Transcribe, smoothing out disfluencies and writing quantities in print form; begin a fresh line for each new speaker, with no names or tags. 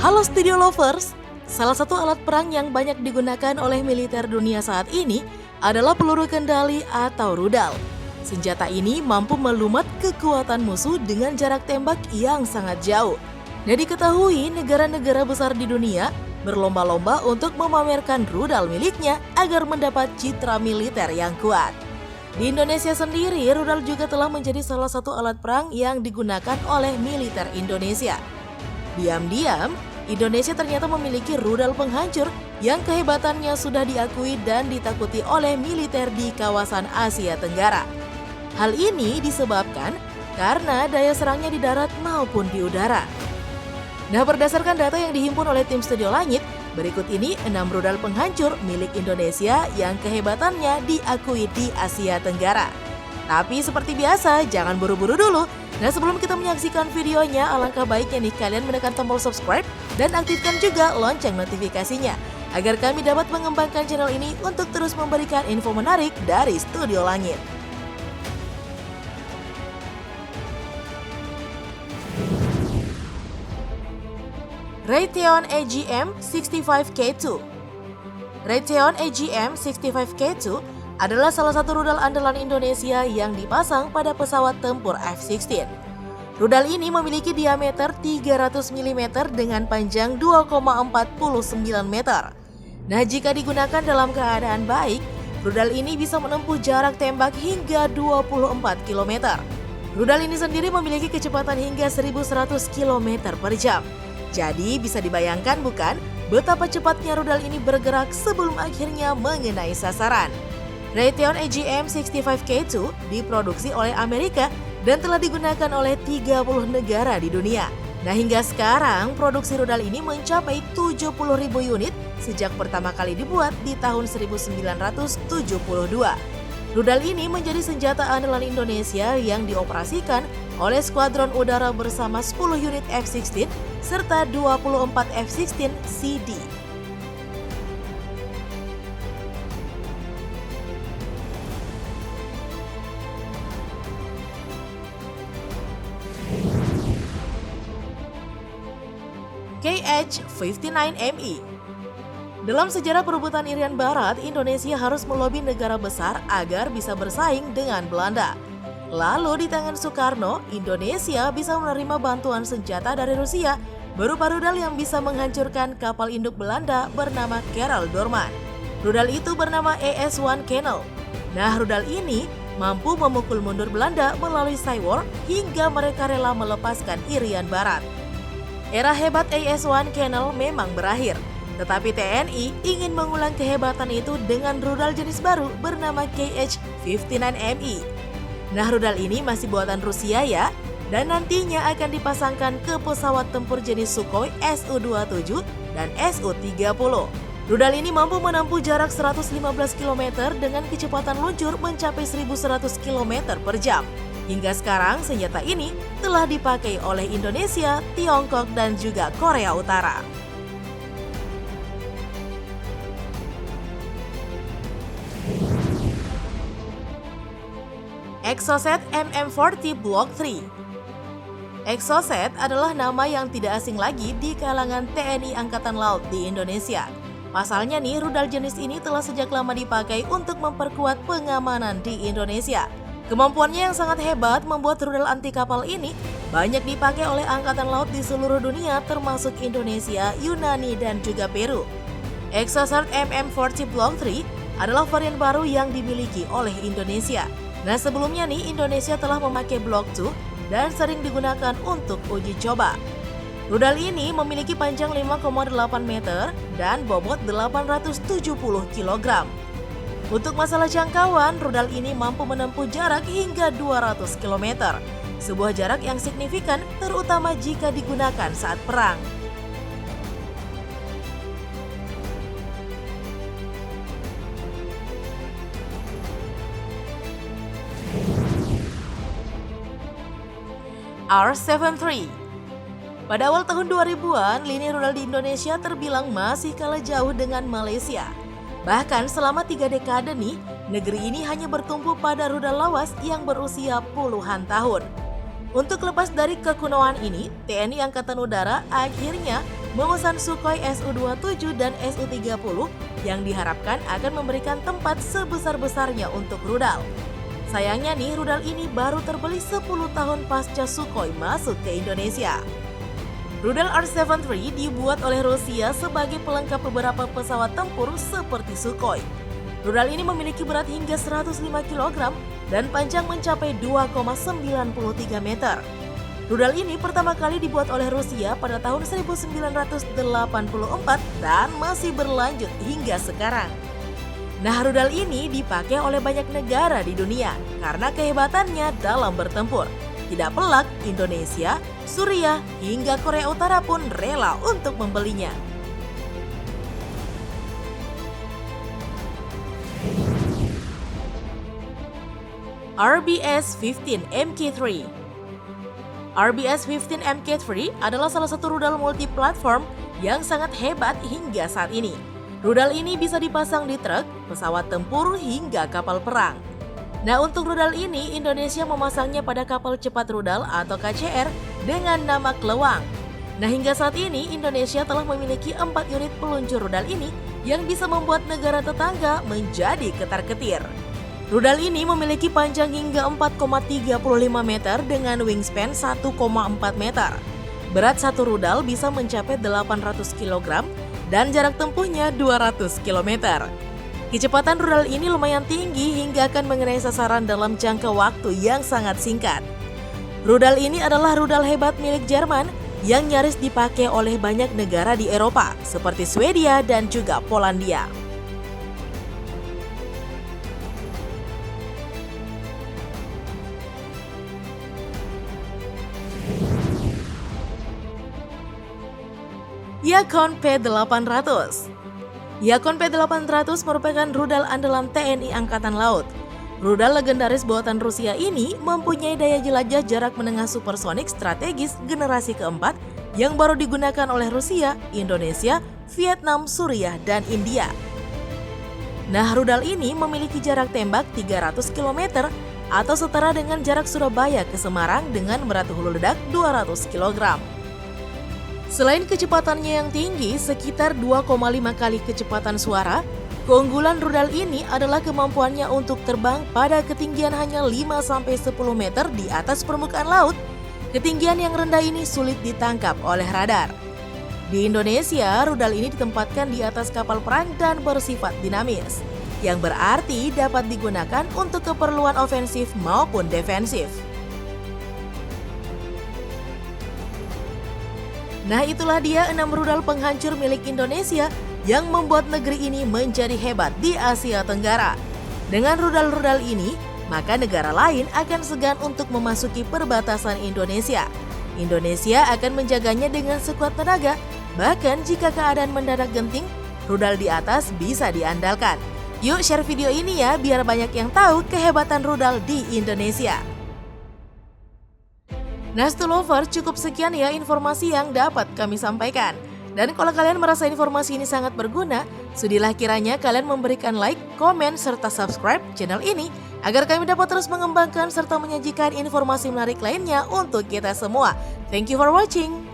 Halo Studio Lovers, salah satu alat perang yang banyak digunakan oleh militer dunia saat ini adalah peluru kendali atau rudal. Senjata ini mampu melumat kekuatan musuh dengan jarak tembak yang sangat jauh. Dan diketahui negara-negara besar di dunia berlomba-lomba untuk memamerkan rudal miliknya agar mendapat citra militer yang kuat. Di Indonesia sendiri, rudal juga telah menjadi salah satu alat perang yang digunakan oleh militer Indonesia. Diam-diam, Indonesia ternyata memiliki rudal penghancur yang kehebatannya sudah diakui dan ditakuti oleh militer di kawasan Asia Tenggara. Hal ini disebabkan karena daya serangnya di darat maupun di udara. Nah, berdasarkan data yang dihimpun oleh tim Studio Langit, berikut ini 6 rudal penghancur milik Indonesia yang kehebatannya diakui di Asia Tenggara. Tapi seperti biasa, jangan buru-buru dulu. Nah, sebelum kita menyaksikan videonya, alangkah baiknya nih kalian menekan tombol subscribe dan aktifkan juga lonceng notifikasinya agar kami dapat mengembangkan channel ini untuk terus memberikan info menarik dari Studio Langit. Raytheon AGM-65K2. Raytheon AGM-65K2 adalah salah satu rudal andalan Indonesia yang dipasang pada pesawat tempur F-16. Rudal ini memiliki diameter 300 mm dengan panjang 2,49 meter. Nah, jika digunakan dalam keadaan baik, rudal ini bisa menempuh jarak tembak hingga 24 km. Rudal ini sendiri memiliki kecepatan hingga 1100 km per jam. Jadi bisa dibayangkan bukan betapa cepatnya rudal ini bergerak sebelum akhirnya mengenai sasaran. Raytheon AGM-65K2 diproduksi oleh Amerika dan telah digunakan oleh 30 negara di dunia. Nah, hingga sekarang produksi rudal ini mencapai 70.000 unit sejak pertama kali dibuat di tahun 1972. Rudal ini menjadi senjata andalan Indonesia yang dioperasikan oleh Skuadron Udara bersama 10 unit F-16 serta 24 F-16 CD. KH-59ME. Dalam sejarah perebutan Irian Barat, Indonesia harus melobi negara besar agar bisa bersaing dengan Belanda. Lalu di tangan Soekarno, Indonesia bisa menerima bantuan senjata dari Rusia berupa rudal yang bisa menghancurkan kapal induk Belanda bernama Karel Doorman. Rudal itu bernama AS-1 Canal. Nah, rudal ini mampu memukul mundur Belanda melalui Saiwar hingga mereka rela melepaskan Irian Barat. Era hebat AS-1 Canal memang berakhir, tetapi TNI ingin mengulang kehebatan itu dengan rudal jenis baru bernama KH-59ME. Nah, rudal ini masih buatan Rusia ya, dan nantinya akan dipasangkan ke pesawat tempur jenis Sukhoi Su-27 dan Su-30. Rudal ini mampu menempuh jarak 115 km dengan kecepatan luncur mencapai 1100 km per jam. Hingga sekarang, senjata ini telah dipakai oleh Indonesia, Tiongkok, dan juga Korea Utara. Exocet MM40 Block 3. Exocet adalah nama yang tidak asing lagi di kalangan TNI Angkatan Laut di Indonesia. Pasalnya nih, rudal jenis ini telah sejak lama dipakai untuk memperkuat pengamanan di Indonesia. Kemampuannya yang sangat hebat membuat rudal anti kapal ini banyak dipakai oleh Angkatan Laut di seluruh dunia termasuk Indonesia, Yunani, dan juga Peru. Exocet MM40 Block 3 adalah varian baru yang dimiliki oleh Indonesia. Nah, sebelumnya nih Indonesia telah memakai Block 2 dan sering digunakan untuk uji coba. Rudal ini memiliki panjang 5,8 meter dan bobot 870 kg. Untuk masalah jangkauan, rudal ini mampu menempuh jarak hingga 200 km. Sebuah jarak yang signifikan terutama jika digunakan saat perang. R-73. Pada awal tahun 2000-an, lini rudal di Indonesia terbilang masih kalah jauh dengan Malaysia. Bahkan selama 3 dekade nih, negeri ini hanya bertumpu pada rudal lawas yang berusia puluhan tahun. Untuk lepas dari kekunoan ini, TNI Angkatan Udara akhirnya memesan Sukhoi Su-27 dan Su-30 yang diharapkan akan memberikan tempat sebesar-besarnya untuk rudal. Sayangnya nih, rudal ini baru terbeli 10 tahun pasca Sukhoi masuk ke Indonesia. Rudal R-73 dibuat oleh Rusia sebagai pelengkap beberapa pesawat tempur seperti Sukhoi. Rudal ini memiliki berat hingga 105 kg dan panjang mencapai 2,93 meter. Rudal ini pertama kali dibuat oleh Rusia pada tahun 1984 dan masih berlanjut hingga sekarang. Nah, rudal ini dipakai oleh banyak negara di dunia karena kehebatannya dalam bertempur. Tidak pelak, Indonesia, Suriah, hingga Korea Utara pun rela untuk membelinya. RBS-15 Mk3. RBS-15 Mk3 adalah salah satu rudal multiplatform yang sangat hebat hingga saat ini. Rudal ini bisa dipasang di truk, pesawat tempur, hingga kapal perang. Nah, untuk rudal ini, Indonesia memasangnya pada kapal cepat rudal atau KCR dengan nama Klewang. Nah, hingga saat ini, Indonesia telah memiliki 4 unit peluncur rudal ini yang bisa membuat negara tetangga menjadi ketar-ketir. Rudal ini memiliki panjang hingga 4,35 meter dengan wingspan 1,4 meter. Berat satu rudal bisa mencapai 800 kg dan jarak tempuhnya 200 km. Kecepatan rudal ini lumayan tinggi hingga akan mengenai sasaran dalam jangka waktu yang sangat singkat. Rudal ini adalah rudal hebat milik Jerman yang nyaris dipakai oleh banyak negara di Eropa seperti Swedia dan juga Polandia. Yacon P-800. Yacon P-800 merupakan rudal andalan TNI Angkatan Laut. Rudal legendaris buatan Rusia ini mempunyai daya jelajah jarak menengah supersonik strategis generasi keempat yang baru digunakan oleh Rusia, Indonesia, Vietnam, Suriah, dan India. Nah, rudal ini memiliki jarak tembak 300 km atau setara dengan jarak Surabaya ke Semarang dengan berat hulu ledak 200 kg. Selain kecepatannya yang tinggi, sekitar 2,5 kali kecepatan suara, keunggulan rudal ini adalah kemampuannya untuk terbang pada ketinggian hanya 5-10 meter di atas permukaan laut. Ketinggian yang rendah ini sulit ditangkap oleh radar. Di Indonesia, rudal ini ditempatkan di atas kapal perang dan bersifat dinamis, yang berarti dapat digunakan untuk keperluan ofensif maupun defensif. Nah, itulah dia 6 rudal penghancur milik Indonesia yang membuat negeri ini menjadi hebat di Asia Tenggara. Dengan rudal-rudal ini, maka negara lain akan segan untuk memasuki perbatasan Indonesia. Indonesia akan menjaganya dengan sekuat tenaga, bahkan jika keadaan mendadak genting, rudal di atas bisa diandalkan. Yuk share video ini ya, biar banyak yang tahu kehebatan rudal di Indonesia. Nah, Lover, cukup sekian ya informasi yang dapat kami sampaikan. Dan kalau kalian merasa informasi ini sangat berguna, sudilah kiranya kalian memberikan like, komen, serta subscribe channel ini agar kami dapat terus mengembangkan serta menyajikan informasi menarik lainnya untuk kita semua. Thank you for watching.